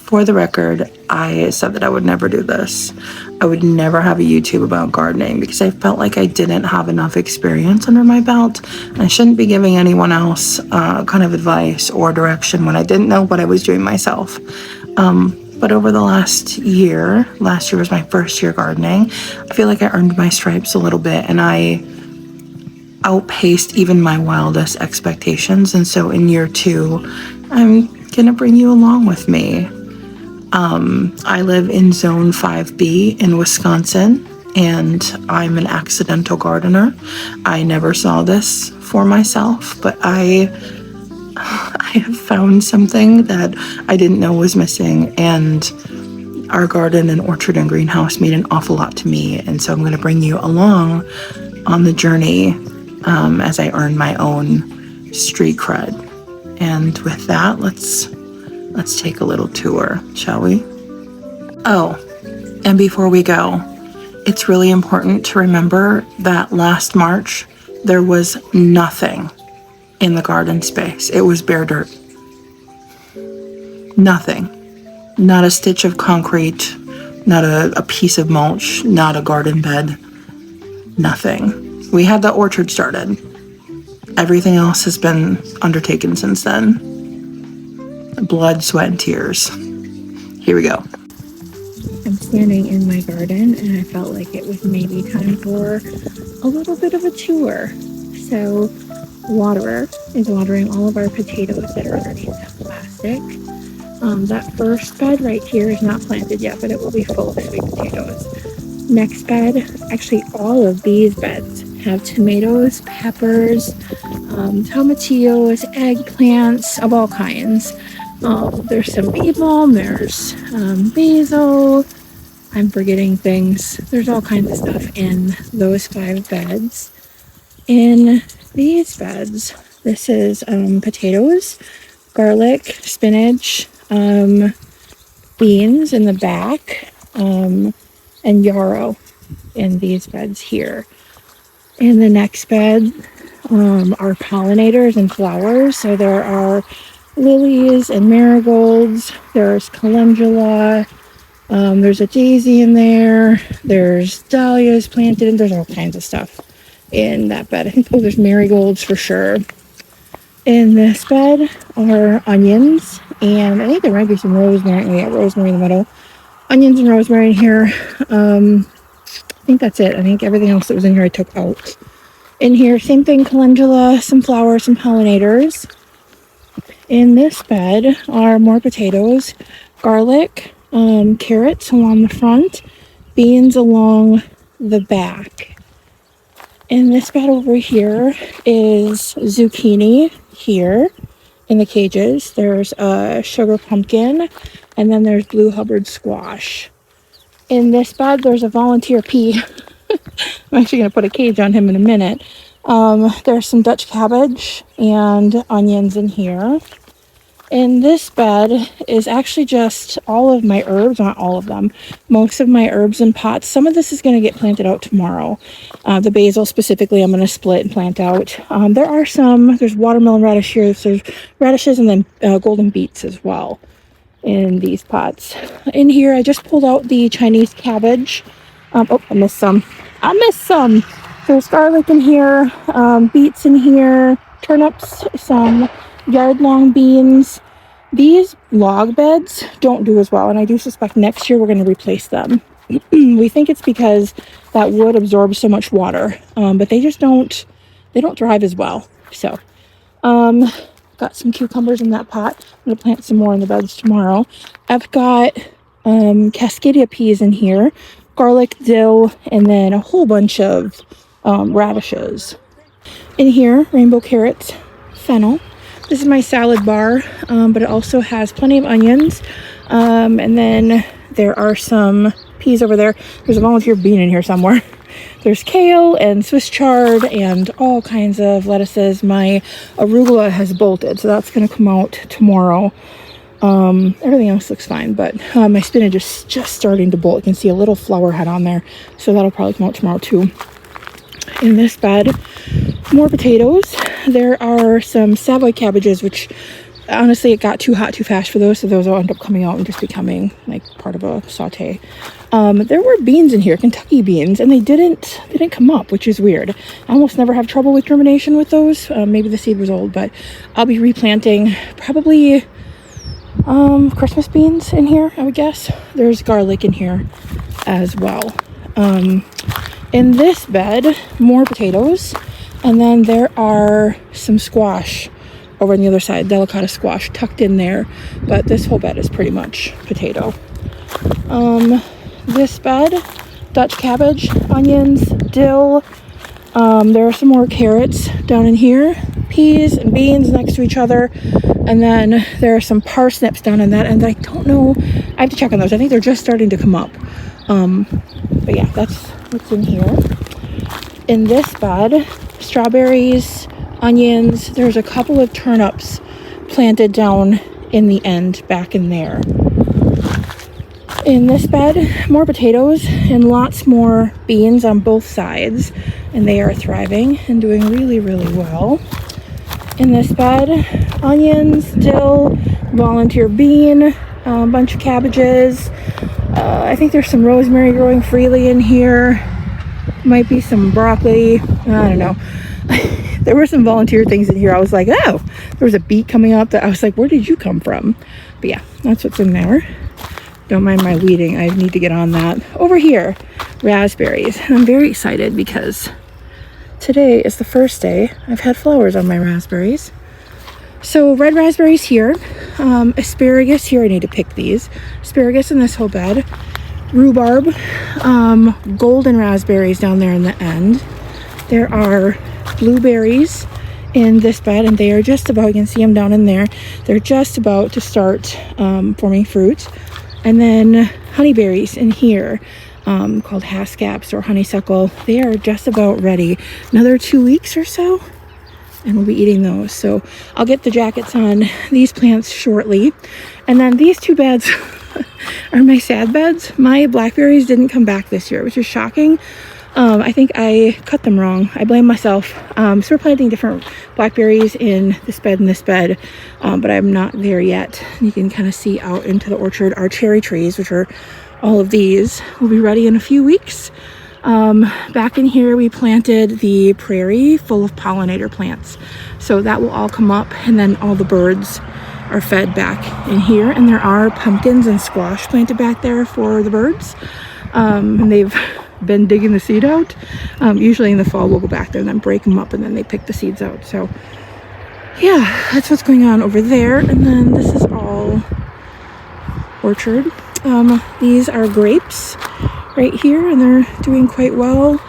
For the record, I said that I would never do this. I would never have a YouTube about gardening because I felt like I didn't have enough experience under my belt. I shouldn't be giving anyone else kind of advice or direction when I didn't know what I was doing myself. But over the last year was my first year gardening, I feel like I earned my stripes a little bit and I outpaced even my wildest expectations. And so in year 2, I'm gonna bring you along with me. I live in Zone 5B in Wisconsin, and I'm an accidental gardener. I never saw this for myself, but I have found something that I didn't know was missing, and our garden and orchard and greenhouse mean an awful lot to me. And so I'm going to bring you along on the journey as I earn my own street cred. And with that, let's take a little tour, shall we? Oh, and before we go, it's really important to remember that last March, there was nothing in the garden space. It was bare dirt. Nothing. Not a stitch of concrete, not a piece of mulch, not a garden bed. Nothing. We had the orchard started. Everything else has been undertaken since then. Blood, sweat, and tears. Here we go. I'm standing in my garden and I felt like it was maybe time for a little bit of a tour. So, waterer is watering all of our potatoes that are underneath that plastic. That first bed right here is not planted yet, but it will be full of sweet potatoes. Next bed, actually all of these beds have tomatoes, peppers, tomatillos, eggplants of all kinds. There's some bee balm, there's basil, I'm forgetting things. There's all kinds of stuff in those 5 beds. In these beds, this is potatoes, garlic, spinach, beans in the back, and yarrow in these beds here. In the next bed are pollinators and flowers. So there are lilies and marigolds, there's calendula, there's a daisy in there, there's dahlias planted, and there's all kinds of stuff in that bed. I think, there's marigolds for sure. In this bed are onions, and I think there might be some rosemary. Oh yeah, rosemary in the middle. Onions and rosemary in here. I think that's it. I think everything else that was in here I took out. In here, same thing, calendula, some flowers, some pollinators. In this bed are more potatoes, garlic, carrots along the front, beans along the back. In this bed over here is zucchini here in the cages. There's a sugar pumpkin, and then there's blue Hubbard squash. In this bed, there's a volunteer pea. I'm actually going to put a cage on him in a minute. There's some Dutch cabbage and onions in here. In this bed is actually just all of my herbs, not all of them, most of my herbs in pots. Some of this is going to get planted out tomorrow. The basil specifically, I'm going to split and plant out. There's watermelon radish here, there's radishes, and then golden beets as well in these pots. In here, I just pulled out the Chinese cabbage. I missed some. There's garlic in here, beets in here, turnips, some yard-long beans. These log beds don't do as well, and I do suspect next year we're going to replace them. We think it's because that wood absorbs so much water, but they just don't thrive as well. So, got some cucumbers in that pot. I'm going to plant some more in the beds tomorrow. I've got cascadia peas in here, garlic, dill, and then a whole bunch of radishes. In here, rainbow carrots, fennel. This is my salad bar, but it also has plenty of onions. And then there are some peas over there. There's a volunteer bean in here somewhere. There's kale and Swiss chard and all kinds of lettuces. My arugula has bolted, so that's going to come out tomorrow. Everything else looks fine, but my spinach is just starting to bolt. You can see a little flower head on there, so that'll probably come out tomorrow too. In this bed, more potatoes. There are some Savoy cabbages, which honestly, it got too hot too fast for those, so those will end up coming out and just becoming like part of a saute. There were beans in here, Kentucky beans, and they didn't come up, which is weird. I almost never have trouble with germination with those. Maybe the seed was old, but I'll be replanting probably Christmas beans in here, I would guess. There's garlic in here as well. In this bed, more potatoes, and then there are some squash over on the other side, delicata squash tucked in there, but this whole bed is pretty much potato. This bed, Dutch cabbage, onions, dill. There are some more carrots down in here, peas and beans next to each other, and then there are some parsnips down in that, and I don't know, I have to check on those. I think they're just starting to come up. But yeah, that's what's in here. In this bed, strawberries, onions, there's a couple of turnips planted down in the end back in there. In this bed, more potatoes and lots more beans on both sides, and they are thriving and doing really, really well. In this bed, onions, dill, volunteer bean, a bunch of cabbages. I think there's some rosemary growing freely in here. Might be some broccoli. I don't know. There were some volunteer things in here. I was like, oh, there was a beet coming up that I was like, where did you come from? But yeah, that's what's in there. Don't mind my weeding. I need to get on that. Over here, raspberries. I'm very excited because today is the first day I've had flowers on my raspberries. So red raspberries here, asparagus here. I need to pick these. Asparagus in this whole bed. Rhubarb, golden raspberries down there in the end. There are blueberries in this bed, and they are just about, you can see them down in there. They're just about to start forming fruit. And then honeyberries in here, called haskaps or honeysuckle. They are just about ready. Another 2 weeks or so, and we'll be eating those. So I'll get the jackets on these plants shortly. And then these two beds are my sad beds. My blackberries didn't come back this year, which is shocking. I think I cut them wrong. I blame myself. So we're planting different blackberries in this bed and this bed, but I'm not there yet. You can kind of see out into the orchard. Our cherry trees, which are all of these, will be ready in a few weeks. Back in here, we planted the prairie full of pollinator plants. So that will all come up, and then all the birds are fed back in here. And there are pumpkins and squash planted back there for the birds. And they've been digging the seed out. Usually in the fall we'll go back there and then break them up, and then they pick the seeds out. So yeah, that's what's going on over there. And then this is all orchard. These are grapes right here, and they're doing quite well.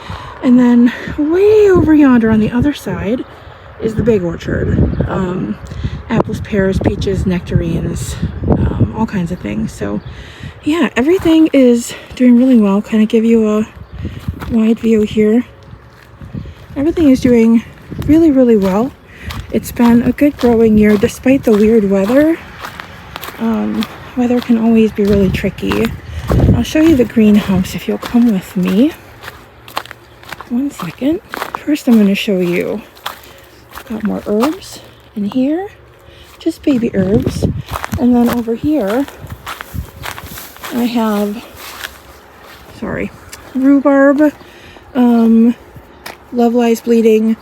And then way over yonder on the other side is the big orchard. Apples, pears, peaches, nectarines, all kinds of things. So yeah, everything is doing really well. Kind of give you a wide view here. Everything is doing really, really well. It's been a good growing year despite the weird weather. Weather can always be really tricky. I'll show you the greenhouse if you'll come with me. 1 second. First I'm going to show you. Got more herbs in here. Just baby herbs. And then over here I have, rhubarb, Lovelies bleeding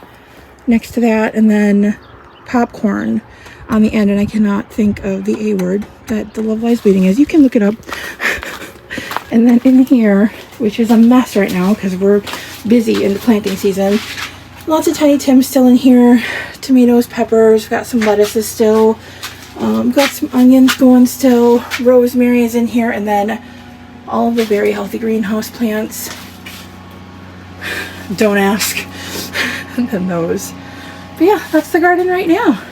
next to that, and then popcorn on the end. And I cannot think of the A word that the Lovelies bleeding is. You can look it up. And then in here, which is a mess right now because we're busy in the planting season, lots of Tiny Tims still in here. Tomatoes, peppers, got some lettuces still. Got some onions going still. Rosemary is in here, and then all of the very healthy greenhouse plants. Don't ask. And then those. But yeah, that's the garden right now.